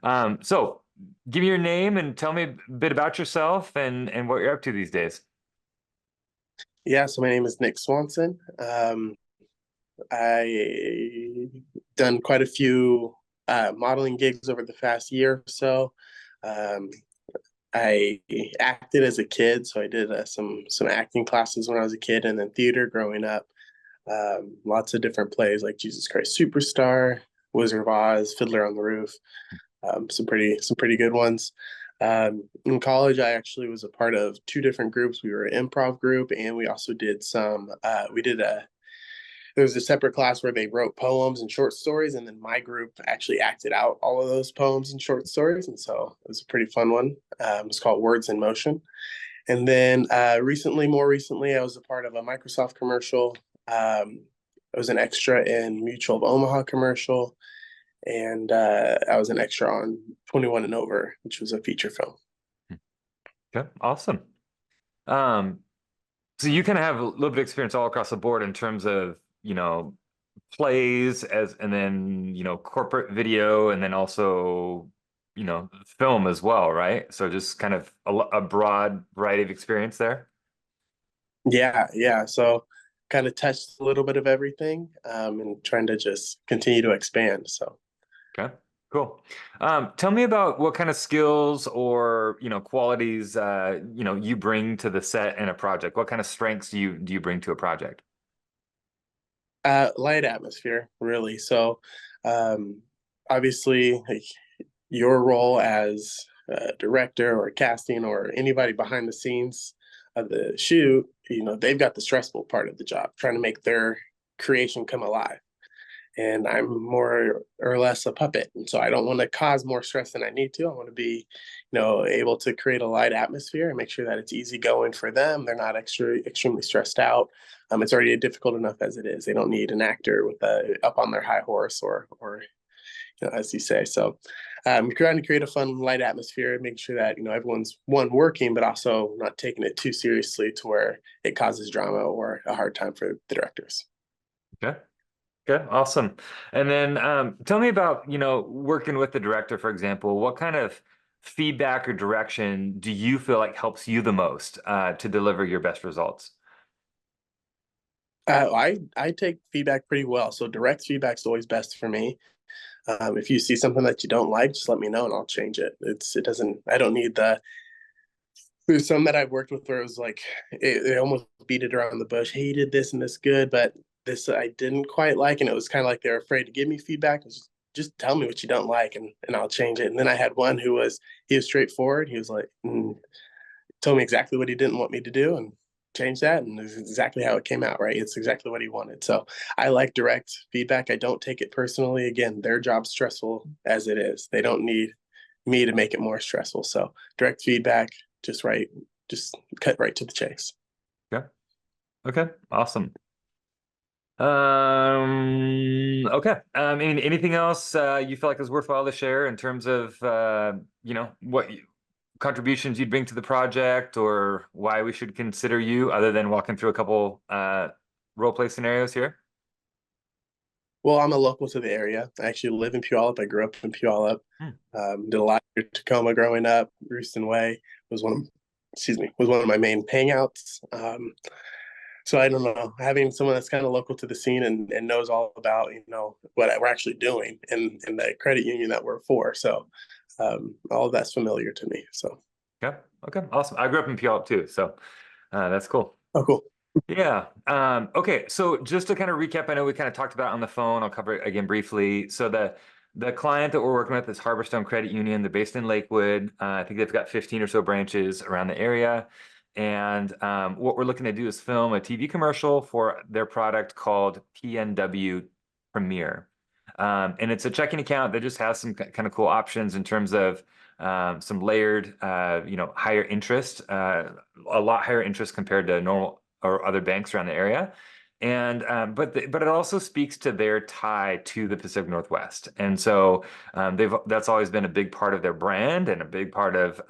So give me your name and tell me a bit about yourself and what you're up to these days. Yeah, so my name is Nick Swanson. I done quite a few modeling gigs over the past year or so. Um, I acted as a kid, so I did some acting classes when I was a kid, and then theater growing up. Lots of different plays like Jesus Christ Superstar, Wizard of Oz, Fiddler on the Roof. Some pretty good ones. In college, I actually was a part of two different groups. We were an improv group, and we also did some. We did a There was a separate class where they wrote poems and short stories, and then my group actually acted out all of those poems and short stories, and so it was a pretty fun one. It's called Words in Motion. And then more recently, I was a part of a Microsoft commercial. I was an extra in Mutual of Omaha commercial, and I was an extra on 21 and Over, which was a feature film. Okay, awesome. Um, so you kind of have a little bit of experience all across the board in terms of, plays and then, corporate video and then also, film as well, right? So just kind of a broad variety of experience there. Yeah, yeah. So kind of touched a little bit of everything, and trying to just continue to expand. So Okay, cool. Tell me about what kind of skills or, qualities, you bring to the set in a project. What kind of strengths do you bring to a project? light atmosphere, really. So um, obviously, like your role as a director or casting or anybody behind the scenes of the shoot, they've got the stressful part of the job, trying to make their creation come alive. And I'm more or less a puppet. And so I don't want to cause more stress than I need to. I want to be, able to create a light atmosphere and make sure that it's easy going for them. They're not extremely stressed out. It's already difficult enough as it is. They don't need an actor with up on their high horse or as you say. So trying to create a fun, light atmosphere, making sure that, everyone's working, but also not taking it too seriously to where it causes drama or a hard time for the directors. Okay. Okay, awesome. And then tell me about, working with the director, for example. What kind of feedback or direction do you feel like helps you the most to deliver your best results? I take feedback pretty well. So direct feedback is always best for me. If you see something that you don't like, just let me know and I'll change it. It doesn't. I don't need the. There's some that I've worked with where it was like they almost beat it around the bush. Hey, you did this and this good, but this I didn't quite like, and it was kind of like they're afraid to give me feedback. Just tell me what you don't like, and I'll change it. And then I had one he was straightforward. He was like, told me exactly what he didn't want me to do, and changed that, and this is exactly how it came out. Right, it's exactly what he wanted. So I like direct feedback. I don't take it personally. Again, their job's stressful as it is. They don't need me to make it more stressful. So direct feedback, just right, just cut right to the chase. Okay. Okay, awesome. Okay. Anything else you feel like is worthwhile to share in terms of what contributions you'd bring to the project or why we should consider you other than walking through a couple role play scenarios here? Well, I'm a local to the area. I actually live in Puyallup. I grew up in Puyallup. Hmm. Did a lot in Tacoma growing up. Rooston Way was one of my main hangouts. So I don't know, having someone that's kind of local to the scene and knows all about what we're actually doing and the credit union that we're for. So all of that's familiar to me. So Okay. Okay. Awesome. I grew up in Puyallup too, so that's cool. oh, cool. Yeah. Okay. So just to kind of recap, I know we kind of talked about it on the phone. I'll cover it again briefly. So the client that we're working with is Harborstone Credit Union. They're based in Lakewood. I think they've got 15 or so branches around the area. And what we're looking to do is film a TV commercial for their product called PNW Premier. And it's a checking account that just has some kind of cool options in terms of some layered, higher interest, a lot higher interest compared to normal or other banks around the area. And but it also speaks to their tie to the Pacific Northwest. And so that's always been a big part of their brand and a big part of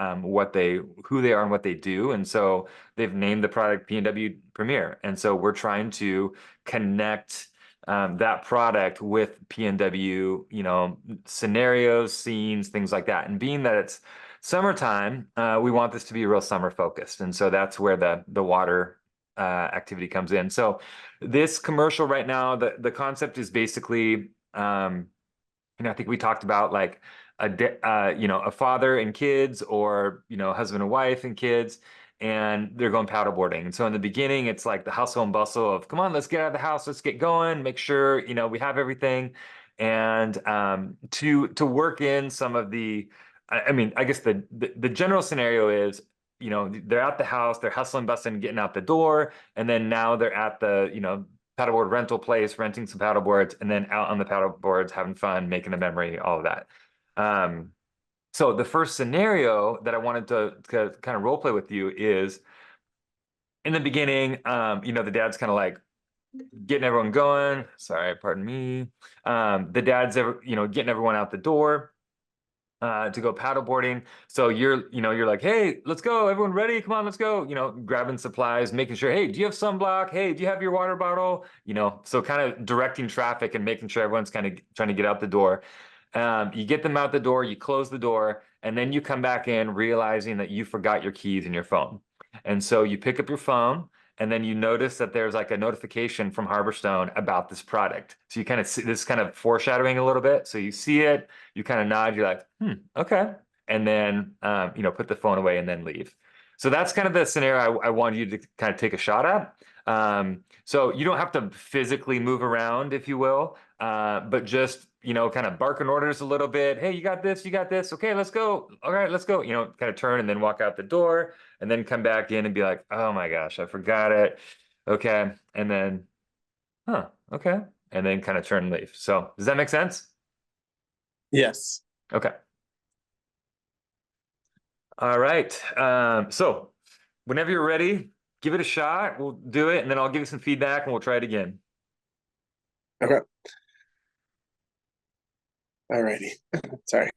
who they are and what they do. And so they've named the product PNW Premier. And so we're trying to connect that product with PNW, scenarios, scenes, things like that. And being that it's summertime, we want this to be real summer focused. And so that's where the water activity comes in. So this commercial right now, the concept is basically, I think we talked about like a father and kids, or husband and wife and kids, and they're going paddleboarding. And so in the beginning, it's like the hustle and bustle of, come on, let's get out of the house, let's get going, make sure we have everything, and to work in some of the, I mean, I guess the general scenario is, they're at the house, they're hustling, bustling, getting out the door, and then now they're at the paddleboard rental place, renting some paddleboards, and then out on the paddleboards, having fun, making a memory, all of that. So the first scenario that I wanted to kind of role play with you is in the beginning, the dad's kind of like getting everyone going. Sorry, pardon me. The dad's getting everyone out the door to go paddleboarding. So you're like, hey, let's go. Everyone ready? Come on, let's go. Grabbing supplies, making sure, hey, do you have sunblock? Hey, do you have your water bottle? So kind of directing traffic and making sure everyone's kind of trying to get out the door. You get them out the door, you close the door, and then you come back in realizing that you forgot your keys and your phone. And so you pick up your phone, and then you notice that there's like a notification from Harborstone about this product. So you kind of see this kind of foreshadowing a little bit. So you see it, you kind of nod, you're like, okay. And then, put the phone away and then leave. So that's kind of the scenario I wanted you to kind of take a shot at. So you don't have to physically move around, if you will, but just, kind of barking orders a little bit. Hey, you got this, you got this. Okay, let's go. All right, let's go. Kind of turn and then walk out the door and then come back in and be like, oh my gosh, I forgot it. Okay. And then, okay. And then kind of turn and leave. So does that make sense? Yes. Okay. All right. So whenever you're ready, give it a shot. We'll do it, and then I'll give you some feedback and we'll try it again. Okay. Alrighty. Sorry.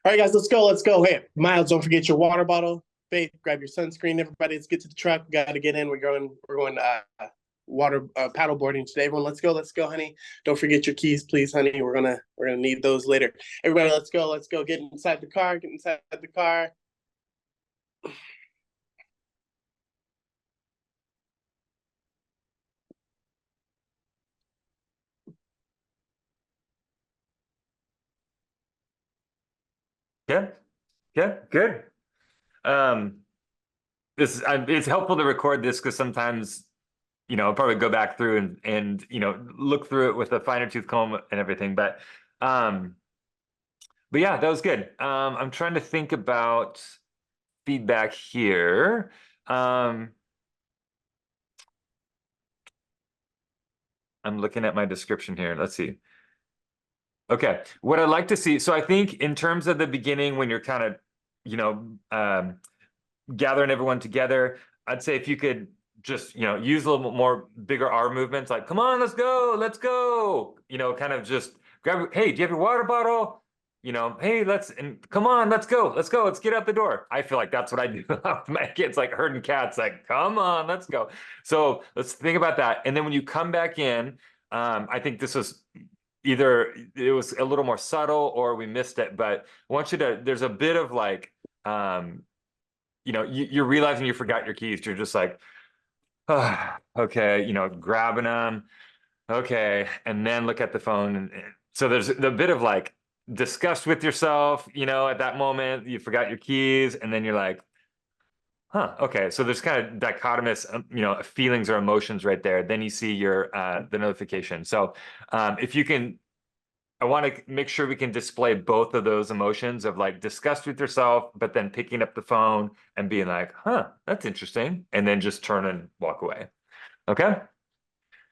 All right, guys, let's go. Let's go. Hey, Miles, don't forget your water bottle. Faith, grab your sunscreen. Everybody, let's get to the truck. We got to get in. We're going water paddle boarding today. Everyone, let's go. Let's go, honey. Don't forget your keys, please, honey. We're gonna need those later. Everybody, let's go. Let's go. Get inside the car. Get inside the car. Yeah. Yeah. Good. Um, it's helpful to record this because sometimes, I'll probably go back through and look through it with a finer tooth comb and everything. But yeah, that was good. I'm trying to think about feedback here. I'm looking at my description here. Let's see. Okay, what I'd like to see. So I think in terms of the beginning, when you're kind of, gathering everyone together, I'd say if you could just, use a little bit more bigger R movements, like, come on, let's go, let's go. Kind of just grab, hey, do you have your water bottle? Hey, and come on, let's go, let's get out the door. I feel like that's what I do with my kids, like herding cats, like, come on, let's go. So let's think about that. And then when you come back in, I think this was either it was a little more subtle or we missed it, but I want you to, there's a bit of like, you're realizing you forgot your keys. You're just like, oh, okay, grabbing them. Okay. And then look at the phone. And so there's a bit of like disgust with yourself, at that moment, you forgot your keys. And then you're like, okay. So there's kind of dichotomous, feelings or emotions right there. Then you see the notification. So if you can, I want to make sure we can display both of those emotions of like disgust with yourself, but then picking up the phone and being like, that's interesting. And then just turn and walk away. Okay.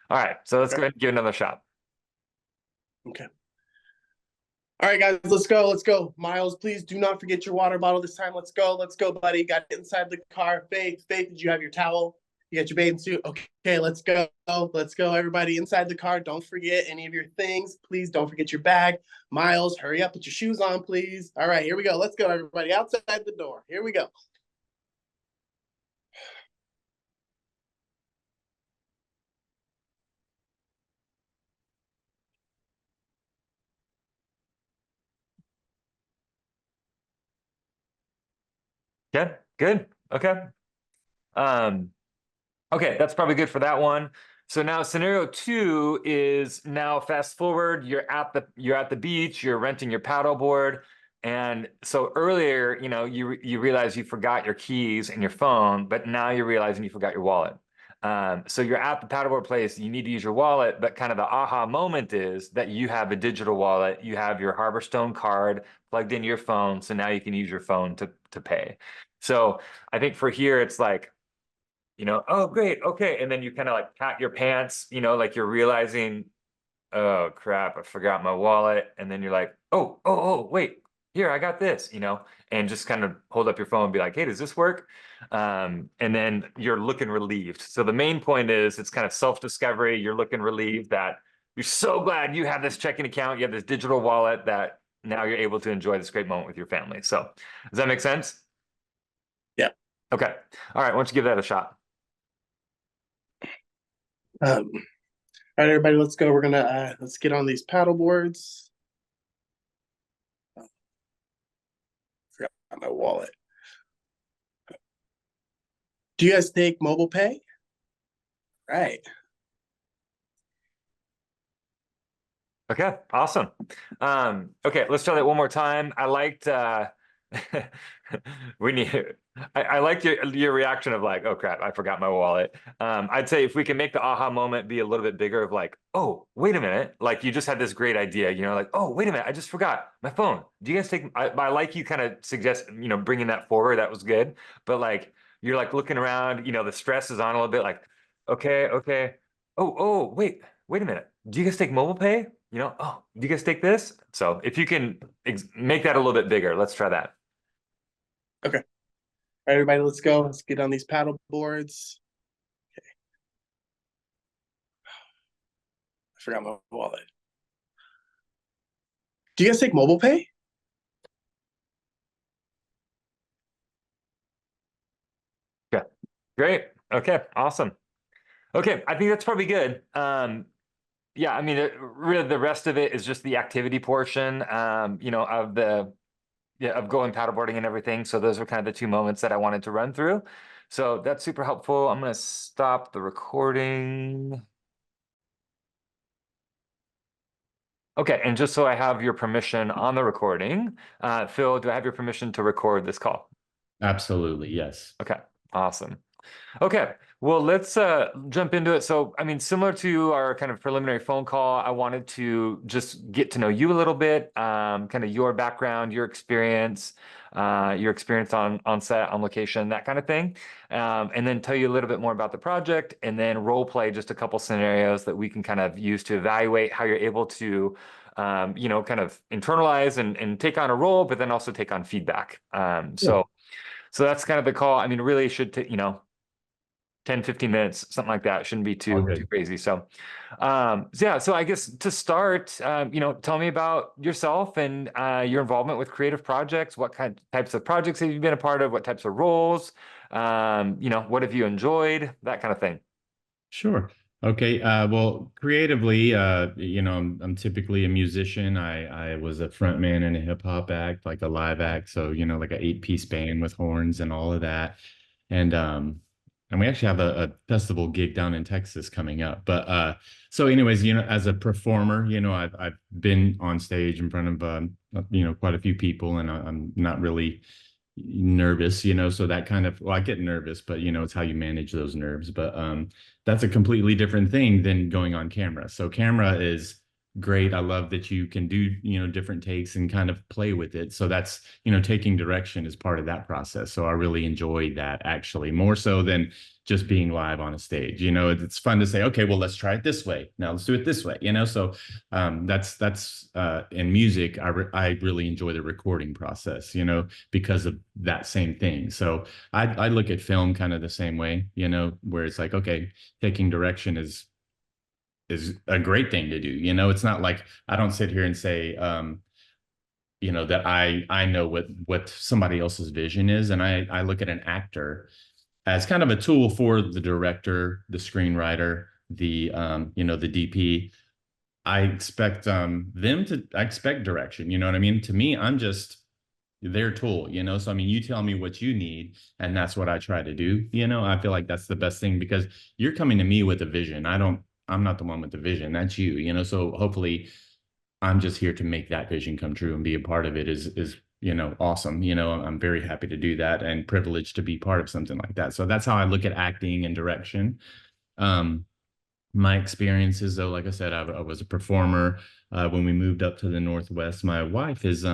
All right. So let's go ahead and give it another shot. Okay. All right, guys, let's go. Let's go. Miles, please do not forget your water bottle this time. Let's go. Let's go, buddy. Got inside the car. Faith, did you have your towel? You got your bathing suit? Okay, let's go. Let's go, everybody, inside the car. Don't forget any of your things. Please don't forget your bag. Miles, hurry up. Put your shoes on, please. All right, here we go. Let's go, everybody. Outside the door. Here we go. Good, good. Okay. Um, okay, that's probably good for that one. So now scenario two is now fast forward, you're at the beach, you're renting your paddleboard. And so earlier, you realize you forgot your keys and your phone, but now you're realizing you forgot your wallet. So you're at the paddleboard place, you need to use your wallet, but kind of the aha moment is that you have a digital wallet, you have your Harborstone card plugged into your phone, so now you can use your phone to pay. So I think for here, it's like, oh, great, okay. And then you kind of like pat your pants, like you're realizing, oh crap, I forgot my wallet. And then you're like, oh, wait, here, I got this, and just kind of hold up your phone and be like, hey, does this work? And then you're looking relieved. So the main point is it's kind of self-discovery. You're looking relieved that you're so glad you have this checking account, you have this digital wallet that now you're able to enjoy this great moment with your family. So does that make sense? Yeah. Okay. All right, why don't you give that a shot? All right, everybody, let's go. We're gonna let's get on these paddle boards. Oh, forgot my wallet. Do you guys take mobile pay? Right. Okay, awesome. Okay, let's try that one more time. I liked we need I liked your reaction of like, oh crap, I forgot my wallet. I'd say if we can make the aha moment be a little bit bigger of like, oh, wait a minute, like you just had this great idea, like, oh, wait a minute, I just forgot my phone. Do you guys take I like you kind of suggest, bringing that forward, that was good. But like you're like looking around, the stress is on a little bit like, okay. Wait a minute. Do you guys take mobile pay? Oh, do you guys take this? So if you can make that a little bit bigger, let's try that. Okay. All right, everybody, let's go. Let's get on these paddle boards. Okay. I forgot my wallet. Do you guys take mobile pay? Yeah. Great. Okay. Awesome. Okay. I think that's probably good. Yeah, I mean, really the rest of it is just the activity portion, of of going paddleboarding and everything. So those were kind of the two moments that I wanted to run through. So that's super helpful. I'm going to stop the recording. Okay, and just so I have your permission on the recording, Phil, do I have your permission to record this call? Absolutely, yes. Okay, awesome. Okay, well, let's jump into it. So, I mean, similar to our kind of preliminary phone call, I wanted to just get to know you a little bit, kind of your background, your experience on set, on location, that kind of thing, and then tell you a little bit more about the project, and then role play just a couple scenarios that we can kind of use to evaluate how you're able to, kind of internalize and take on a role, but then also take on feedback. So that's kind of the call. I mean, really should take, 10, 15 minutes, something like that. Shouldn't be too crazy. So, yeah, so I guess to start, tell me about yourself and your involvement with creative projects. What types of projects have you been a part of? What types of roles? What have you enjoyed? That kind of thing. Sure. Okay. Well, creatively, I'm typically a musician. I was a frontman in a hip hop act, like a live act. So, like an 8-piece band with horns and all of that. And we actually have a festival gig down in Texas coming up. But so anyways, as a performer, I've been on stage in front of quite a few people, and I'm not really nervous, so that kind of, well, I get nervous, but it's how you manage those nerves. But that's a completely different thing than going on camera. So camera is great. I love that you can do, different takes and kind of play with it. So that's, taking direction is part of that process. So I really enjoy that, actually, more so than just being live on a stage. It's fun to say, okay, well, let's try it this way. Now let's do it this way, so that's in music, I really enjoy the recording process, because of that same thing. So I look at film kind of the same way, where it's like, okay, taking direction is a great thing to do. It's not like I don't sit here and say, that I know what somebody else's vision is. And I look at an actor as kind of a tool for the director, the screenwriter, the the DP. I expect I expect direction. You know what I mean? To me, I'm just, their tool, you know? So, I mean, you tell me what you need, and that's what I try to do. You know, I feel like that's the best thing because you're coming to me with a vision. I'm not the one with the vision. That's you, you know? So hopefully I'm just here to make that vision come true and be a part of it is, you know, awesome. You know, I'm very happy to do that and privileged to be part of something like that. So that's how I look at acting and direction. Um, my experiences though, like I said, I was a performer when we moved up to the Northwest. My wife is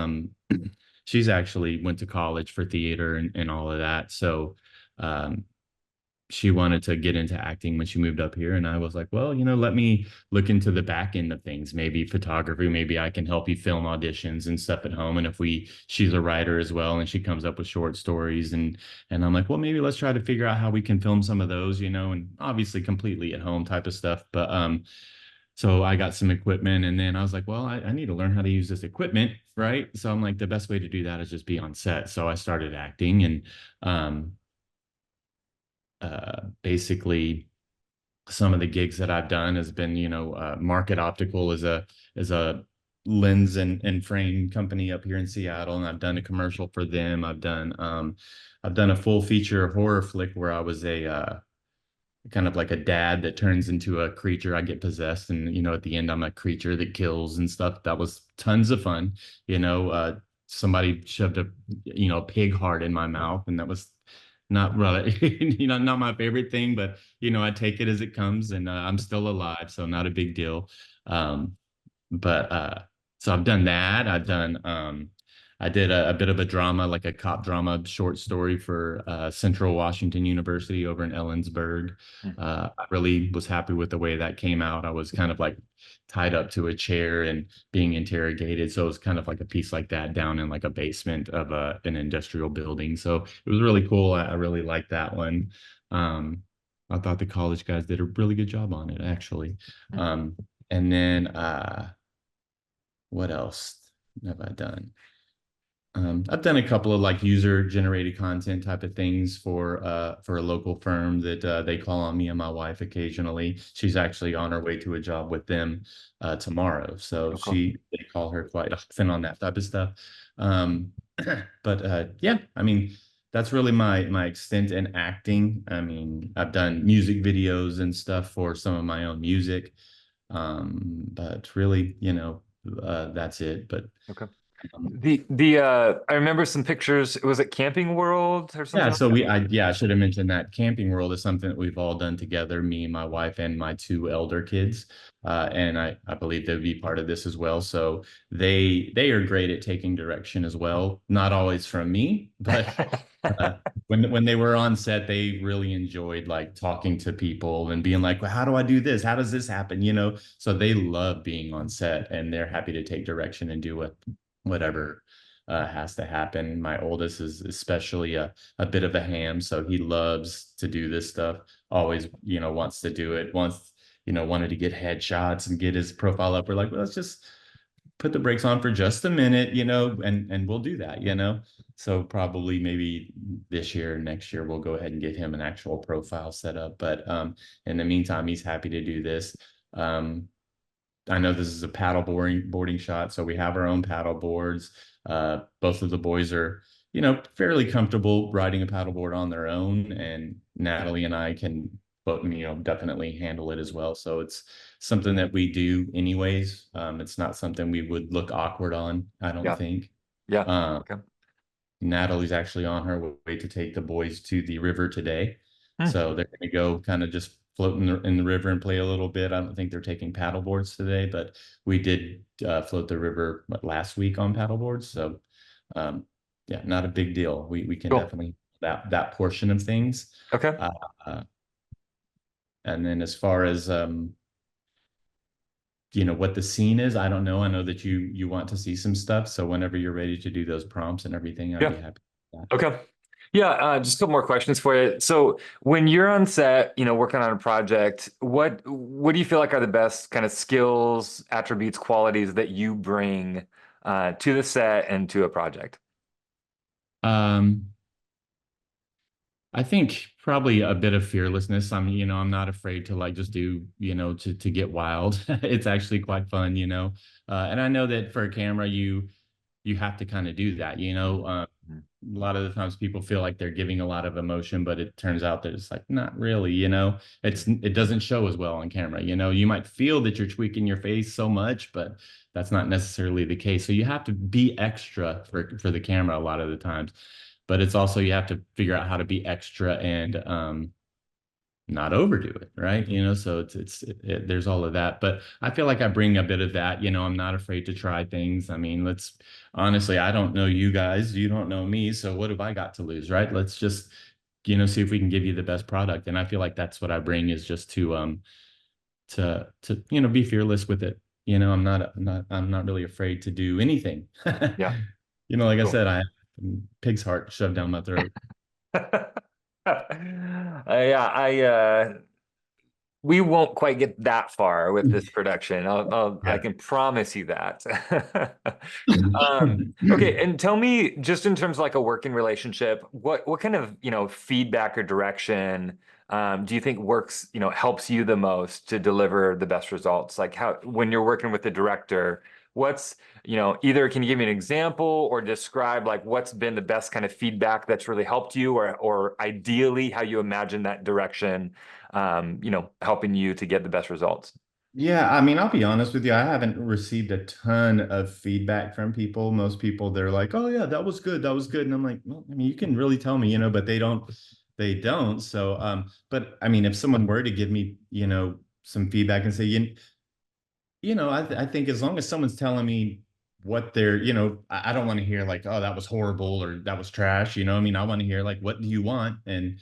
she's actually went to college for theater and all of that. So um she wanted to get into acting when she moved up here, and I was like, well, you know, let me look into the back end of things, maybe photography, maybe I can help you film auditions and stuff at home. And if she's a writer as well, and she comes up with short stories, and I'm like, well, maybe let's try to figure out how we can film some of those, you know, and obviously completely at home type of stuff. But so I got some equipment, and then I was like, well, I need to learn how to use this equipment, right? So I'm like, the best way to do that is just be on set. So I started acting, and um basically some of the gigs that I've done has been, you know, Market Optical is a lens and frame company up here in Seattle, and I've done a commercial for them. I've done a full feature horror flick where I was a kind of like a dad that turns into a creature. I get possessed, and you know, at the end, I'm a creature that kills and stuff. That was tons of fun. You know, somebody shoved a pig heart in my mouth, and that was not really not my favorite thing, but you know, I take it as it comes, and I'm still alive, so not a big deal. Um, but so I've done that. I did a bit of a drama, like a cop drama short story for Central Washington University over in Ellensburg. I really was happy with the way that came out. I was kind of like tied up to a chair and being interrogated. So it was kind of like a piece like that down in like a basement of an industrial building. So it was really cool. I really liked that one. I thought the college guys did a really good job on it, actually. And then what else have I done? I've done a couple of like user generated content type of things for a local firm that they call on me and my wife occasionally. She's actually on her way to a job with them tomorrow, so Okay. they call her quite often on that type of stuff. Um, but yeah, I mean, that's really my extent in acting. I mean, I've done music videos and stuff for some of my own music, but really, you know, that's it. But Okay. um, I remember some pictures. Was it Camping World or yeah, something like so that? I should have mentioned that Camping World is something that we've all done together, me and my wife and my two elder kids. And I believe they'd be part of this as well. So they are great at taking direction as well. Not always from me, but uh, when they were on set, they really enjoyed like talking to people and being like, well, how do I do this? How does this happen? You know, so they love being on set, and they're happy to take direction and do whatever has to happen. My oldest is especially a bit of a ham, so he loves to do this stuff. Always, you know, wants to do it. Wants, you know, wanted to get headshots and get his profile up. We're like, well, let's just put the brakes on for just a minute, you know, and we'll do that, you know. So probably maybe this year, next year, we'll go ahead and get him an actual profile set up. But in the meantime, he's happy to do this. Um, I know this is a paddle boarding shot, so we have our own paddle boards. Both of the boys are, you know, fairly comfortable riding a paddleboard on their own, and Natalie and I can both, you know, definitely handle it as well. So it's something that we do anyways. It's not something we would look awkward on, I don't Yeah. think. Yeah. Um, Okay. Natalie's actually on her way to take the boys to the river today. Hmm. So they're going to go kind of just float in the river and play a little bit. I don't think they're taking paddle boards today, but we did float the river last week on paddle boards. So um, yeah, not a big deal. We can Cool. definitely that portion of things. Okay. Uh, uh, and then as far as you know what the scene is, I don't know. I know that you want to see some stuff. So whenever you're ready to do those prompts and everything, I'd Yeah. be happy with that. Okay. Yeah, just a couple more questions for you. So when you're on set, you know, working on a project, what do you feel like are the best kind of skills, attributes, qualities that you bring to the set and to a project? Um, I think probably a bit of fearlessness. You know, I'm not afraid to like just do, you know, to get wild. It's actually quite fun, you know. And I know that for a camera, you have to kind of do that, you know. Mhm. A lot of the times people feel like they're giving a lot of emotion, but it turns out that it's like not really, you know. It doesn't show as well on camera, you know. You might feel that you're tweaking your face so much, but that's not necessarily the case. So you have to be extra for the camera a lot of the times, but it's also you have to figure out how to be extra and not overdo it, right? You know, so there's all of that. But I feel like I bring a bit of that. You know, I'm not afraid to try things. I mean, let's honestly, I don't know you guys, you don't know me, so what have I got to lose, right? Let's just, you know, see if we can give you the best product. And I feel like that's what I bring, is just to you know, be fearless with it. You know, I'm not really afraid to do anything. Yeah, You know, like I cool. said, I have pig's heart shoved down my throat. Yeah, we won't quite get that far with this production. I Yeah. can promise you that. Okay, and tell me, just in terms of like a working relationship, what kind of, you know, feedback or direction do you think works, you know, helps you the most to deliver the best results? Like how, when you're working with the director, what's, you know, either can you give me an example or describe like what's been the best kind of feedback that's really helped you, or ideally how you imagine that direction, you know, helping you to get the best results? Yeah, I mean, I'll be honest with you. I haven't received a ton of feedback from people. Most people, they're like, "Oh yeah, that was good. That was good." And I'm like, "Well, I mean, you can really tell me, you know," but they don't. So, but I mean, if someone were to give me, you know, some feedback and say, you know, I think as long as someone's telling me what they're, you know, I don't want to hear like, "Oh, that was horrible" or "that was trash." You know, I mean, I want to hear like, "What do you want?" And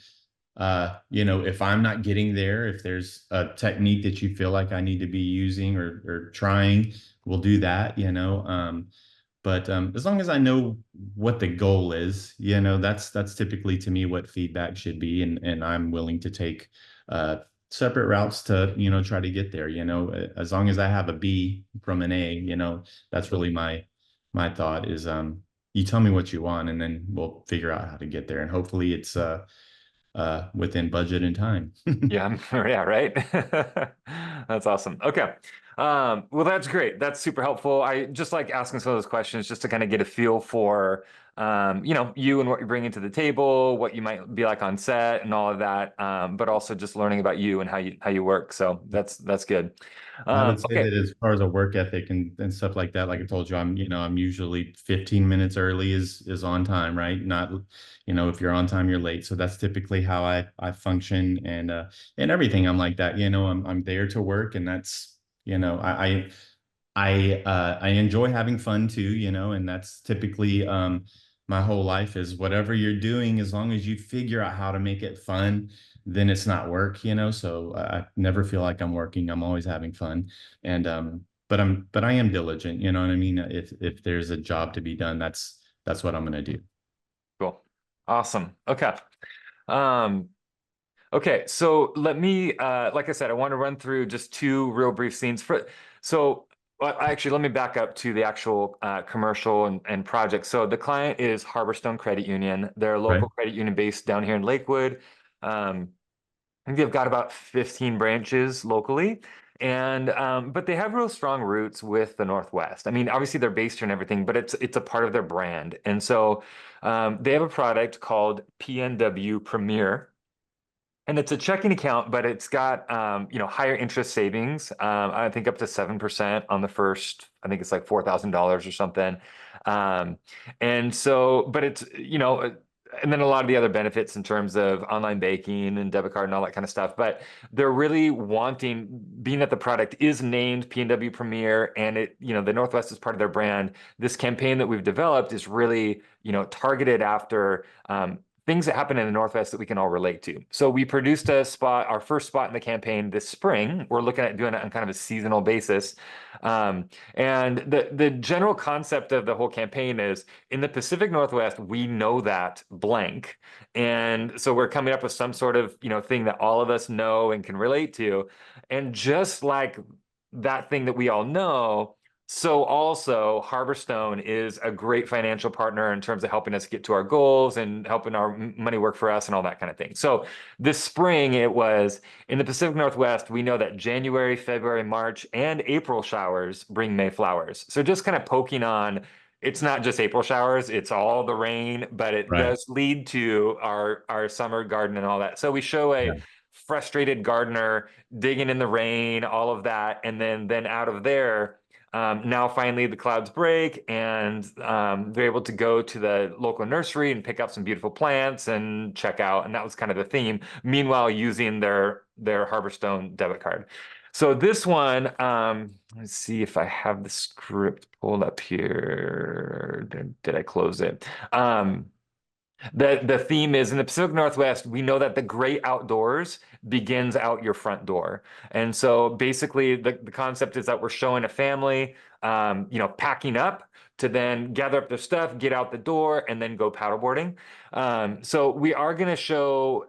you know, if I'm not getting there, if there's a technique that you feel like I need to be using or trying, we'll do that, you know. But as long as I know what the goal is, you know, that's typically to me what feedback should be, and I'm willing to take uh, separate routes to, you know, try to get there. You know, as long as I have a B from an A, you know, that's really my thought is you tell me what you want, and then we'll figure out how to get there, and hopefully it's within budget and time. Yeah, yeah, right. That's awesome. Okay. Well, that's great. That's super helpful. I just like asking some of those questions just to kind of get a feel for, you know, you and what you're bringing to the table, what you might be like on set and all of that. But also just learning about you and how you work. So that's good. I would say Okay. that as far as a work ethic and stuff like that, like I told you, you know, I'm usually 15 minutes early is on time, right? Not, you know, if you're on time, you're late. So that's typically how I function, and everything. I'm like that, you know, I'm there to work, and that's, you know, I enjoy having fun too, you know, and that's typically my whole life is whatever you're doing, as long as you figure out how to make it fun, then it's not work, you know. So I never feel like I'm working. I'm always having fun. And but I am diligent, you know what I mean? If there's a job to be done, that's what I'm gonna do. Cool. Awesome. Okay. Um, Okay, so let me, like I said, I want to run through just two real brief scenes so actually, let me back up to the actual commercial and project. So the client is Harborstone Credit Union. They're a Right. local credit union based down here in Lakewood. I think they've got about 15 branches locally. And but they have real strong roots with the Northwest. I mean, obviously they're based here and everything, but it's a part of their brand. And so they have a product called PNW Premier, and it's a checking account, but it's got you know, higher interest savings. I think up to 7% on the first. I think it's like $4,000 or something. Um, and so, but it's, you know, and then a lot of the other benefits in terms of online banking and debit card and all that kind of stuff. But they're really wanting, being that the product is named PNW Premier, and it, you know, the Northwest is part of their brand. This campaign that we've developed is really, you know, targeted after things that happen in the Northwest that we can all relate to. So we produced a spot, our first spot in the campaign this spring. We're looking at doing it on kind of a seasonal basis. And the general concept of the whole campaign is, in the Pacific Northwest, we know that blank. And so we're coming up with some sort of, you know, thing that all of us know and can relate to. And just like that thing that we all know, so also, Harborstone is a great financial partner in terms of helping us get to our goals and helping our money work for us and all that kind of thing. So this spring, it was in the Pacific Northwest. We know that January, February, March, and April showers bring May flowers. So just kind of poking on, it's not just April showers, it's all the rain, but it Right. does lead to our summer garden and all that. So we show Yeah. a frustrated gardener digging in the rain, all of that, and then out of there, now finally the clouds break and they're able to go to the local nursery and pick up some beautiful plants and check out. And that was kind of the theme. Meanwhile, using their Harborstone debit card. So this one, let's see if I have the script pulled up here. Did I close it? The theme is in the Pacific Northwest, we know that the great outdoors begins out your front door. And so basically the concept is that we're showing a family packing up to then gather up their stuff, get out the door, and then go paddleboarding. So we are going to show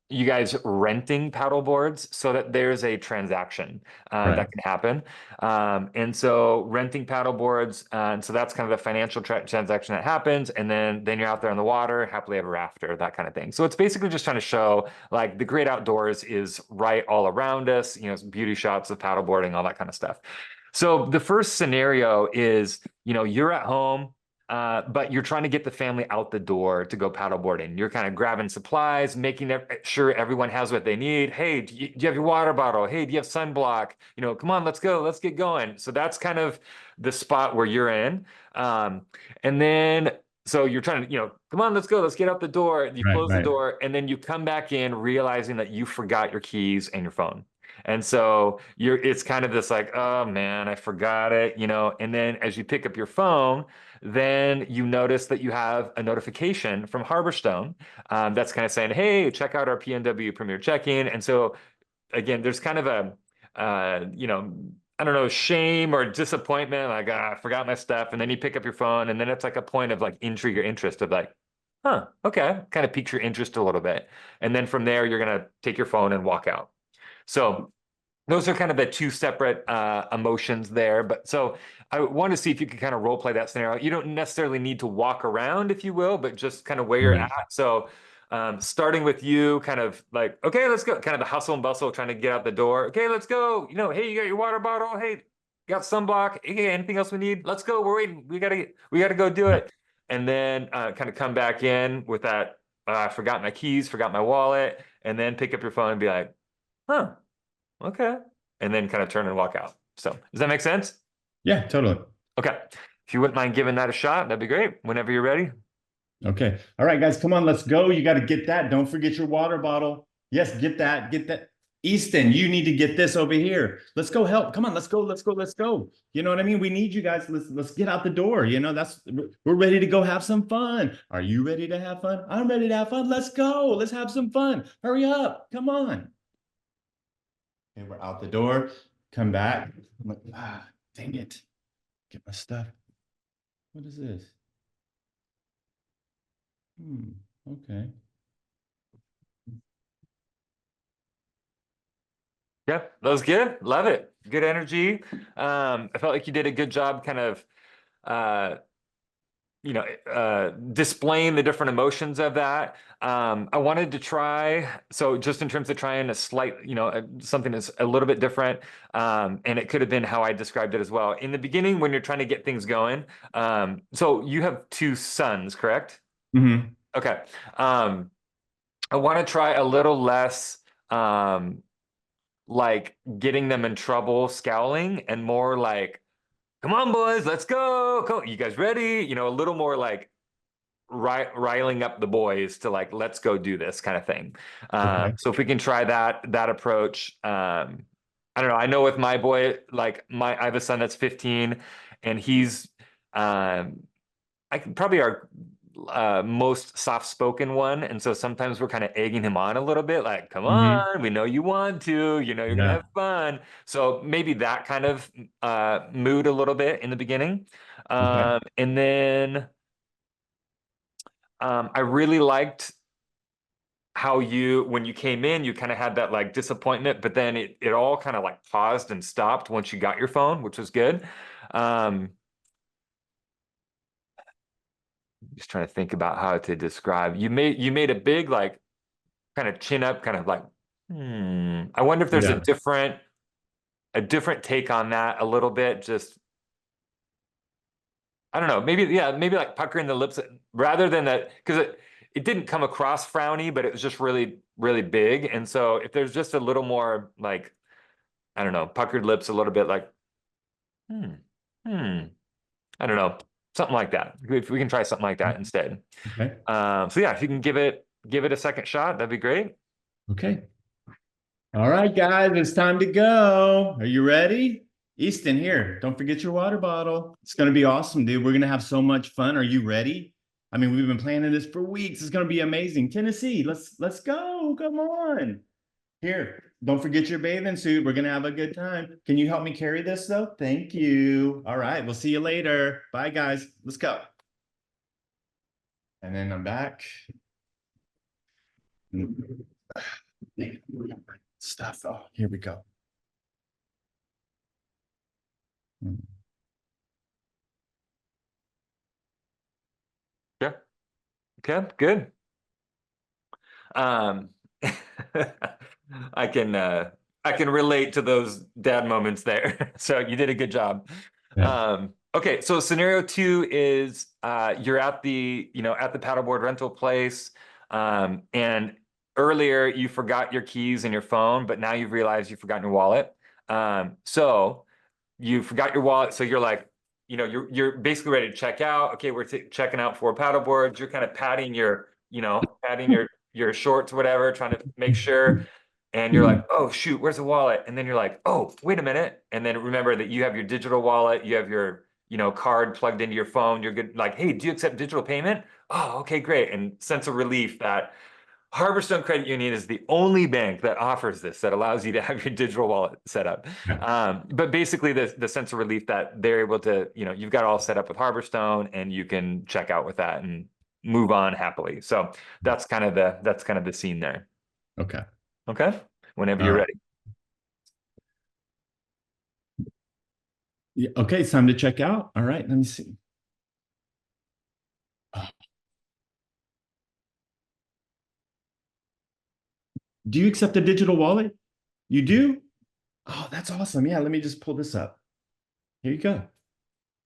you guys renting paddle boards so that there's a transaction Right. that can happen. And so renting paddle boards, and so that's kind of the financial transaction that happens. And then you're out there on the water, happily ever after, that kind of thing. So it's basically just trying to show like the great outdoors is right all around us, beauty shots of paddleboarding, all that kind of stuff. So the first scenario is, you're at home, but you're trying to get the family out the door to go paddleboarding. You're kind of grabbing supplies, making sure everyone has what they need. Hey, do you have your water bottle? Hey, do you have sunblock? Come on, let's go, let's get going. So that's kind of the spot where you're in. And then, so you're trying to, come on, let's go, let's get out the door. You Right. close the door, and then you come back in realizing that you forgot your keys and your phone. And so it's kind of this like, oh man, I forgot it, and then as you pick up your phone, then you notice that you have a notification from Harborstone that's kind of saying, hey, check out our PNW Premier Check-in. And so again, there's kind of a, I don't know, shame or disappointment, like, I forgot my stuff. And then you pick up your phone, and then it's like a point of like intrigue or interest of like, huh, okay, kind of piques your interest a little bit. And then from there, you're going to take your phone and walk out. So those are kind of the two separate emotions there. But so I want to see if you could kind of role play that scenario. You don't necessarily need to walk around, if you will, but just kind of where you're Right. at. So starting with you, kind of like, okay, let's go. Kind of the hustle and bustle, trying to get out the door. Okay, let's go. Hey, you got your water bottle. Hey, got sunblock. Hey, anything else we need? Let's go. We're waiting. We gotta go do Right. it. And then kind of come back in with that. I forgot my keys, forgot my wallet, and then pick up your phone and be like, huh. Okay. And then kind of turn and walk out. So does that make sense? Yeah, totally. Okay. If you wouldn't mind giving that a shot, that'd be great. Whenever you're ready. Okay. All right, guys, come on, let's go. You got to get that. Don't forget your water bottle. Yes, get that. Get that. Easton, you need to get this over here. Let's go help. Come on, let's go. Let's go. Let's go. You know what I mean? We need you guys. Let's get out the door. We're ready to go have some fun. Are you ready to have fun? I'm ready to have fun. Let's go. Let's have some fun. Hurry up. Come on. Okay, we're out the door. Come back. I'm like, dang it. Get my stuff. What is this? Okay. Yeah, that was good. Love it. Good energy. I felt like you did a good job kind of displaying the different emotions of that. I wanted to try, so just in terms of trying a slight, something that's a little bit different, and it could have been how I described it as well. In the beginning, when you're trying to get things going, so you have two sons, correct? Mm-hmm. Okay. I want to try a little less, like getting them in trouble, scowling, and more like, come on, boys, let's go. Come, you guys ready? A little more like riling up the boys to like, let's go do this kind of thing. Okay. So if we can try that approach, I don't know. I know with my boy, like I have a son that's 15, and he's, probably our most soft-spoken one, and so sometimes we're kind of egging him on a little bit, like, come Mm-hmm. on, we know you want to, you're gonna Yeah. have fun. So maybe that kind of mood a little bit in the beginning. Okay. And then I really liked how when you came in, you kind of had that like disappointment, but then it all kind of like paused and stopped once you got your phone, which was good. Just trying to think about how to describe. You made a big like kind of chin up, kind of like, I wonder if there's Yeah. a different take on that a little bit. Just I don't know, maybe, yeah, maybe like puckering the lips rather than that, because it didn't come across frowny, but it was just really, really big. And so if there's just a little more like, I don't know, puckered lips, a little bit like, hmm, hmm, I don't know, something like that. If we can try something like that instead. Okay. So yeah, if you can give it a second shot, that'd be great. Okay. All right, guys, it's time to go. Are you ready? Easton, here, don't forget your water bottle. It's going to be awesome, dude. We're going to have so much fun. Are you ready? I mean, we've been planning this for weeks. It's going to be amazing. Tennessee, let's go. Come on. Here, don't forget your bathing suit. We're going to have a good time. Can you help me carry this though? Thank you. All right, we'll see you later. Bye, guys. Let's go. And then I'm back. Stuff. Oh, here we go. Yeah. Okay, good. Um, I can relate to those dad moments there. So you did a good job. Yeah. Okay, so scenario 2 is you're at the paddleboard rental place, and earlier you forgot your keys and your phone, but now you've realized you've forgotten your wallet. So you forgot your wallet, so you're like, you're basically ready to check out. Okay, we're checking out 4 paddleboards. You're kind of patting your shorts, whatever, trying to make sure. And you're like, oh shoot, where's the wallet? And then you're like, oh, wait a minute. And then remember that you have your digital wallet, you have your, card plugged into your phone. You're good. Like, hey, do you accept digital payment? Oh, okay, great. And sense of relief that Harborstone Credit Union is the only bank that offers this, that allows you to have your digital wallet set up. But basically the sense of relief that they're able to, you've got it all set up with Harborstone and you can check out with that and move on happily. So that's kind of the scene there. Okay. Okay. Whenever All you're right. ready. Yeah, okay, it's time to check out. All right, let me see. Do you accept a digital wallet? You do? Oh, that's awesome. Yeah, let me just pull this up. Here you go.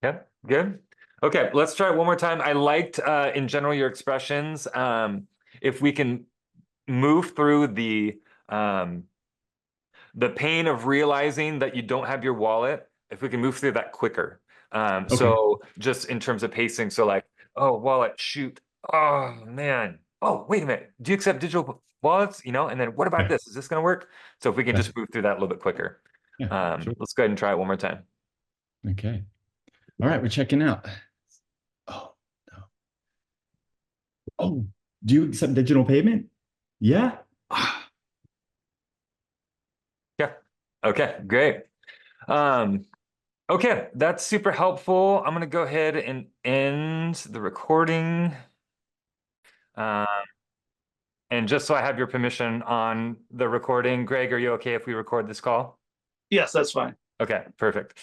Yep, good. Okay, let's try it one more time. I liked in general your expressions. If we can move through the pain of realizing that you don't have your wallet, if we can move through that quicker. Okay. So just in terms of pacing, so like, oh, wallet, shoot. Oh man. Oh, wait a minute. Do you accept digital wallets? And then what about Yeah. this? Is this gonna work? So if we can just move through that a little bit quicker. Yeah, sure. Let's go ahead and try it one more time. Okay. All right, we're checking out. Oh, no. Oh, do you accept digital payment? Yeah. Yeah. Okay, great. Okay, that's super helpful. I'm gonna go ahead and end the recording. And just so I have your permission on the recording, Greg, are you okay if we record this call? Yes, that's fine. Okay, perfect.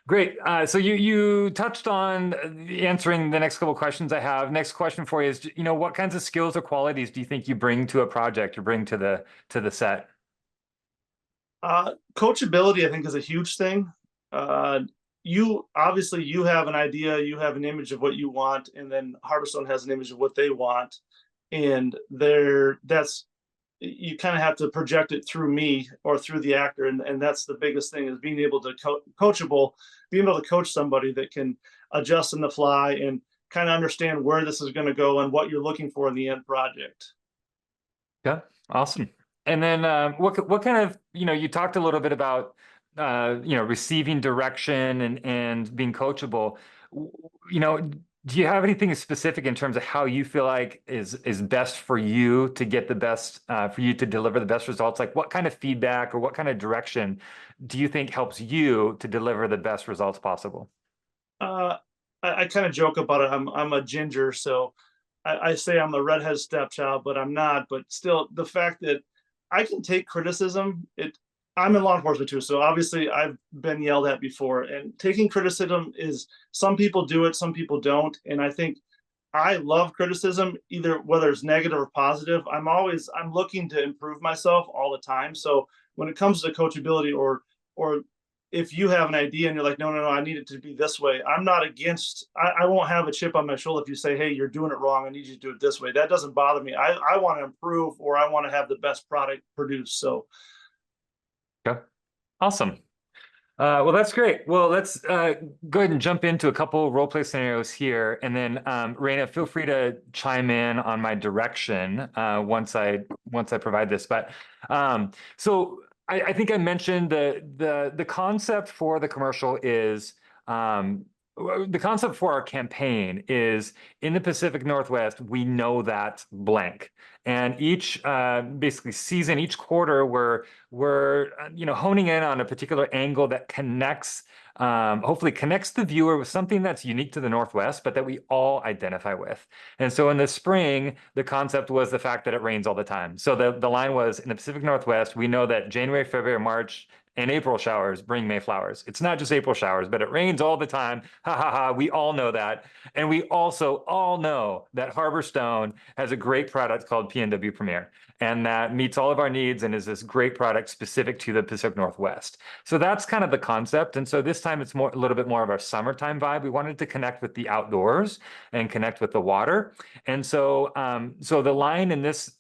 Great. So you touched on answering the next couple of questions I have. Next question for you is, what kinds of skills or qualities do you think you bring to a project or bring to the set? Coachability, I think, is a huge thing. You obviously you have an idea, you have an image of what you want, and then Harborstone has an image of what they want, and that's you kind of have to project it through me or through the actor, and that's the biggest thing, is being able to coachable, being able to coach somebody that can adjust in the fly and kind of understand where this is going to go and what you're looking for in the end project. Yeah, awesome. And then what kind of, you talked a little bit about receiving direction and being coachable. Do you have anything specific in terms of how you feel like is best for you to get the best for you to deliver the best results? Like what kind of feedback or what kind of direction do you think helps you to deliver the best results possible? I kind of joke about it. I'm a ginger, so I say I'm the redhead stepchild, but I'm not. But still, the fact that I can take criticism, I'm in law enforcement too, so obviously I've been yelled at before. And taking criticism is, some people do it, some people don't. And I think I love criticism, either whether it's negative or positive. I'm looking to improve myself all the time. So when it comes to coachability or if you have an idea and you're like, no, I need it to be this way, I'm not against, I won't have a chip on my shoulder if you say, hey, you're doing it wrong, I need you to do it this way. That doesn't bother me. I want to improve, or I want to have the best product produced. So Okay. Awesome. Well, that's great. Well, let's go ahead and jump into a couple role play scenarios here, and then Raina, feel free to chime in on my direction once I provide this. But so I think I mentioned the concept for the commercial is the concept for our campaign is in the Pacific Northwest, we know that blank. And each basically season, each quarter, we're honing in on a particular angle that connects, hopefully connects the viewer with something that's unique to the Northwest, but that we all identify with. And so in the spring, the concept was the fact that it rains all the time. So the line was, in the Pacific Northwest, we know that January, February, March, and April showers bring May flowers. It's not just April showers, but it rains all the time. Ha ha ha. We all know that. And we also all know that Harbor Stone has a great product called PNW Premier, and that meets all of our needs and is this great product specific to the Pacific Northwest. So that's kind of the concept. And so this time it's a little bit more of our summertime vibe. We wanted to connect with the outdoors and connect with the water. And so so the line in this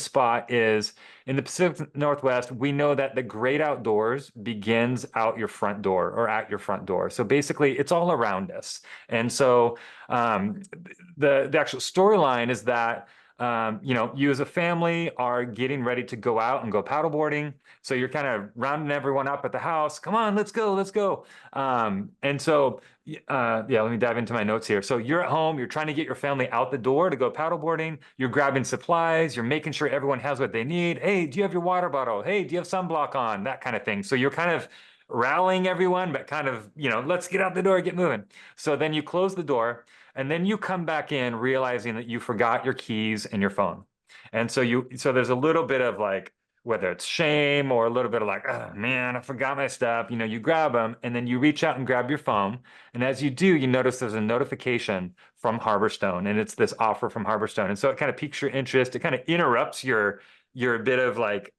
spot is, in the Pacific Northwest, we know that the great outdoors begins out your front door or at your front door. So basically, it's all around us. And so the actual storyline is that you as a family are getting ready to go out and go paddleboarding. So you're kind of rounding everyone up at the house. Come on, let's go, let's go. And so yeah, let me dive into my notes here. So you're at home, you're trying to get your family out the door to go paddleboarding. You're grabbing supplies, you're making sure everyone has what they need. Hey, do you have your water bottle? Hey, do you have sunblock on? That kind of thing. So you're kind of rallying everyone, but kind of, let's get out the door, get moving. So then you close the door, and then you come back in realizing that you forgot your keys and your phone. And so there's a little bit of like, whether it's shame or a little bit of like, oh man, I forgot my stuff. You grab them, and then you reach out and grab your phone. And as you do, you notice there's a notification from Harbor Stone, and it's this offer from Harbor Stone. And so it kind of piques your interest. It kind of interrupts your bit of like,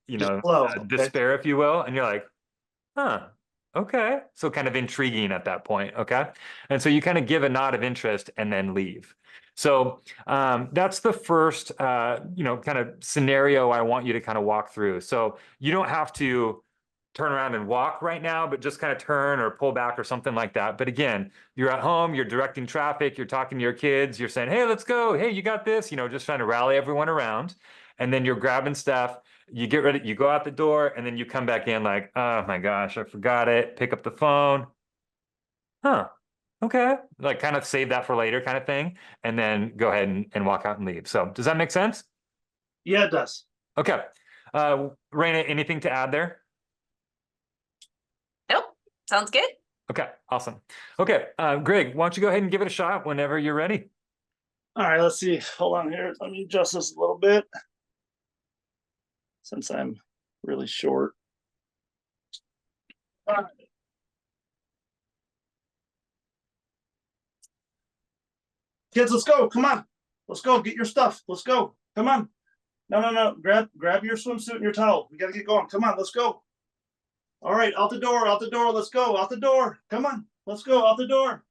despair, if you will. And you're like, huh, okay. So kind of intriguing at that point. Okay. And so you kind of give a nod of interest and then leave. So that's the first, kind of scenario I want you to kind of walk through. So you don't have to turn around and walk right now, but just kind of turn or pull back or something like that. But again, you're at home, you're directing traffic, you're talking to your kids, you're saying, hey, let's go. Hey, you got this, just trying to rally everyone around. And then you're grabbing stuff, you get ready, you go out the door, and then you come back in like, oh my gosh, I forgot it. Pick up the phone. Huh. Okay. Like kind of save that for later kind of thing. And then go ahead and walk out and leave. So does that make sense? yeah, it does. Okay. Raina, anything to add there? Nope. Sounds good. Okay, awesome. Okay, Greg, why don't you go ahead and give it a shot whenever you're ready? All right, let's see. Hold on here. Let me adjust this a little bit, since I'm really short. All right. Kids, let's go. Come on. Let's go. Get your stuff. Let's go. Come on. No. Grab your swimsuit and your towel. We got to get going. Come on. Let's go. All right. Out the door. Out the door. Let's go. Out the door. Come on. Let's go. Out the door.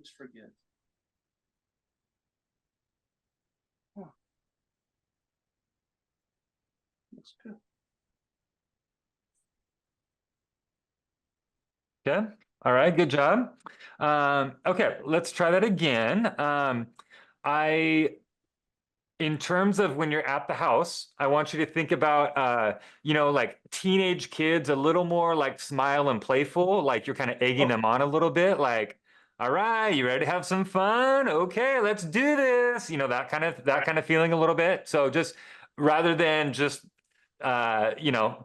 Just forget. Huh. Looks good. Okay. All right. Good job. Okay. Let's try that again. In terms of when you're at the house, I want you to think about, like teenage kids, a little more like smile and playful, like you're kind of egging them on a little bit, like, all right, you ready to have some fun? Okay, let's do this. That kind of feeling a little bit. So just rather than just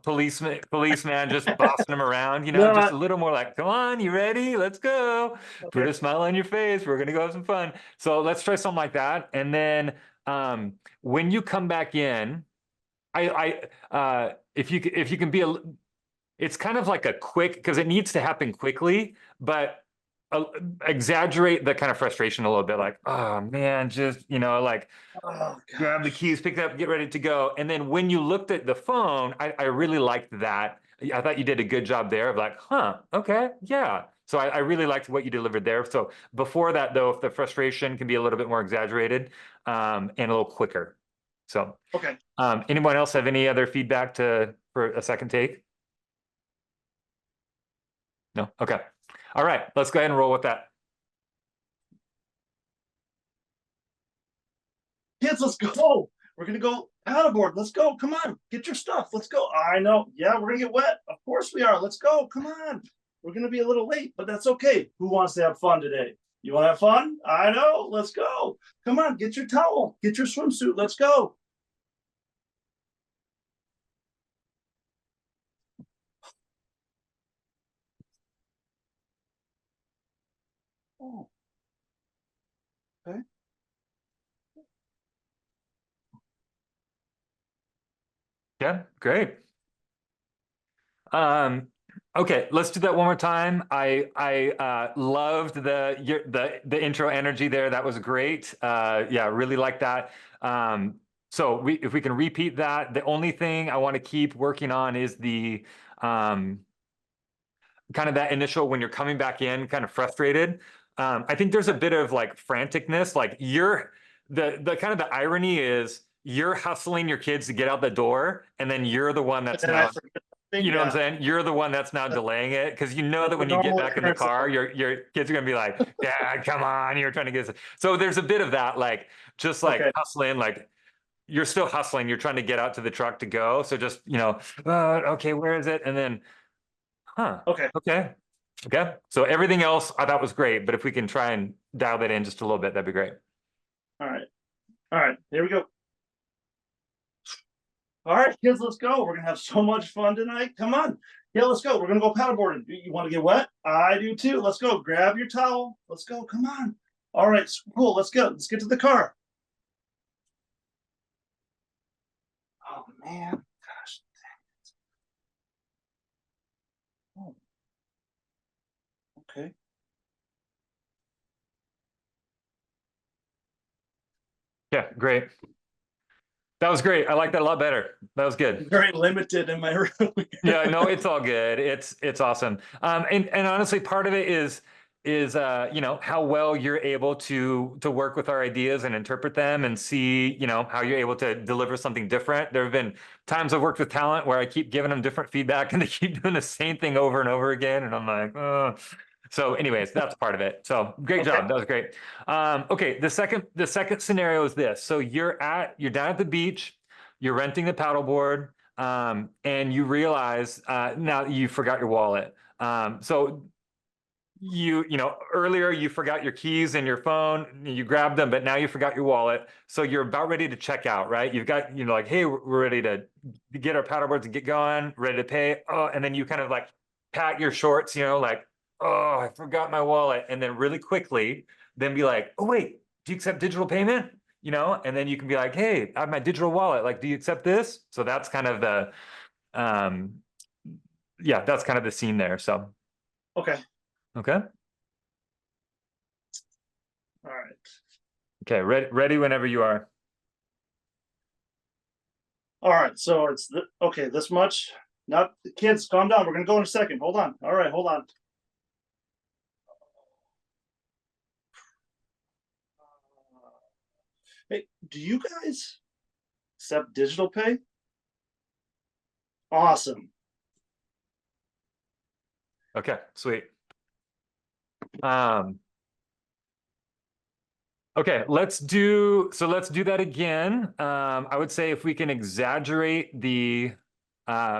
policeman just bossing them around, No, just a little more like, come on, you ready? Let's go. Okay. Put a smile on your face. We're gonna go have some fun. So let's try something like that. And then when you come back in, if you can be it's kind of like a quick, because it needs to happen quickly, but exaggerate the kind of frustration a little bit, like, oh man, just, like Oh grab the gosh. keys, pick it up, get ready to go. And then when you looked at the phone, I really liked that. I thought you did a good job there of like, huh, okay, yeah. So I really liked what you delivered there. So before that, though, if the frustration can be a little bit more exaggerated, and a little quicker. So Okay. anyone else have any other feedback for a second take? No? Okay. All right, let's go ahead and roll with that. Kids, let's go. We're gonna go paddleboard. Let's go. Come on, get your stuff. Let's go. I know. Yeah, we're gonna get wet. Of course we are. Let's go. Come on. We're gonna be a little late, but that's okay. Who wants to have fun today? You want to have fun? I know. Let's go. Come on, get your towel, get your swimsuit. Let's go. Oh, okay. Yeah, great. Okay, let's do that one more time. I loved the intro energy there. That was great. Yeah, really like that. So if we can repeat that, the only thing I want to keep working on is the kind of that initial when you're coming back in, kind of frustrated. I think there's a bit of like franticness, like the kind of the irony is you're hustling your kids to get out the door, and then you're the one that's And I now, forget. you know what I'm Yeah. saying? You're the one that's now delaying it because you know that That's when the you get normal back in the occurrence. car, your kids are gonna be like, "Dad, come on, you're trying to get this." So there's a bit of that, like just like Okay. hustling, like you're still hustling. You're trying to get out to the truck to go. So just okay, where is it? And then, huh? Okay. Okay, okay. So everything else I thought was great, but if we can try and dial that in just a little bit, that'd be great. All right. All right. Here we go. All right, kids, let's go. We're gonna have so much fun tonight. Come on. Yeah, let's go. We're gonna go paddleboarding. You want to get wet? I do too. Let's go. Grab your towel. Let's go. Come on. All right, cool. Let's go. Let's get to the car. Oh man. Gosh. Oh, okay. Yeah, great. That was great. I like that a lot better. That was good. Very limited in my room. Yeah, no, it's all good. It's awesome. And honestly, part of it is how well you're able to work with our ideas and interpret them and see, how you're able to deliver something different. There have been times I've worked with talent where I keep giving them different feedback and they keep doing the same thing over and over again, and I'm like, oh. So, anyways, that's part of it. So, great Okay. job. That was great. Okay, the second scenario is this. So you're down at the beach, you're renting the paddleboard. And you realize now you forgot your wallet. So earlier you forgot your keys and your phone, you grabbed them, but now you forgot your wallet. So you're about ready to check out, right? You've got, like, hey, we're ready to get our paddleboards and get going, ready to pay. Oh, and then you kind of like pat your shorts, like, oh, I forgot my wallet. And then really quickly, then be like, oh, wait, do you accept digital payment? And then you can be like, hey, I have my digital wallet. Like, do you accept this? So that's kind of that's kind of the scene there. So, Okay. okay. All right. Okay. Ready whenever you are. All right. So it's okay. This much. Not kids. Calm down. We're gonna go in a second. Hold on. All right. Hold on. Hey, do you guys accept digital pay? Awesome. Okay, sweet. Okay, let's do that again. I would say if we can exaggerate the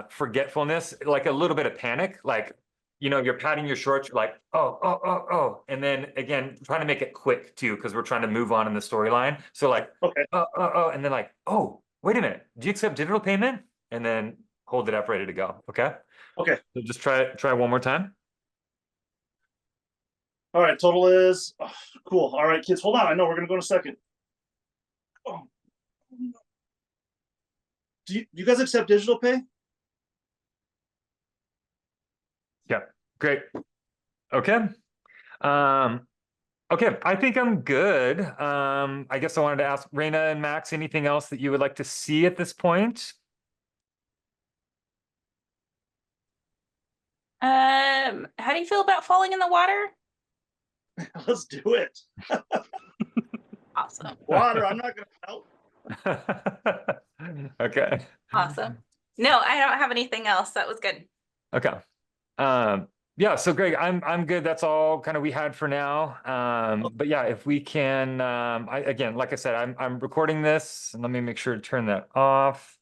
forgetfulness, like a little bit of panic, like you're patting your shorts, you're like, oh, and then again, trying to make it quick too, because we're trying to move on in the storyline. So like, Okay. and then like, oh, wait a minute, do you accept digital payment? And then hold it up, ready to go. Okay. Okay. So just try one more time. All right. Total is cool. All right, kids. Hold on. I know we're gonna go in a second. Oh. Do you guys accept digital pay? Yeah, great. Okay. Okay, I think I'm good. I guess I wanted to ask Raina and Max, anything else that you would like to see at this point? How do you feel about falling in the water? Let's do it. Awesome. Water, I'm not gonna help. Okay. Awesome. No, I don't have anything else. That was good. Okay. Yeah, so Greg, I'm good. That's all kind of we had for now. But yeah, if we can, again, like I said, I'm recording this, and let me make sure to turn that off.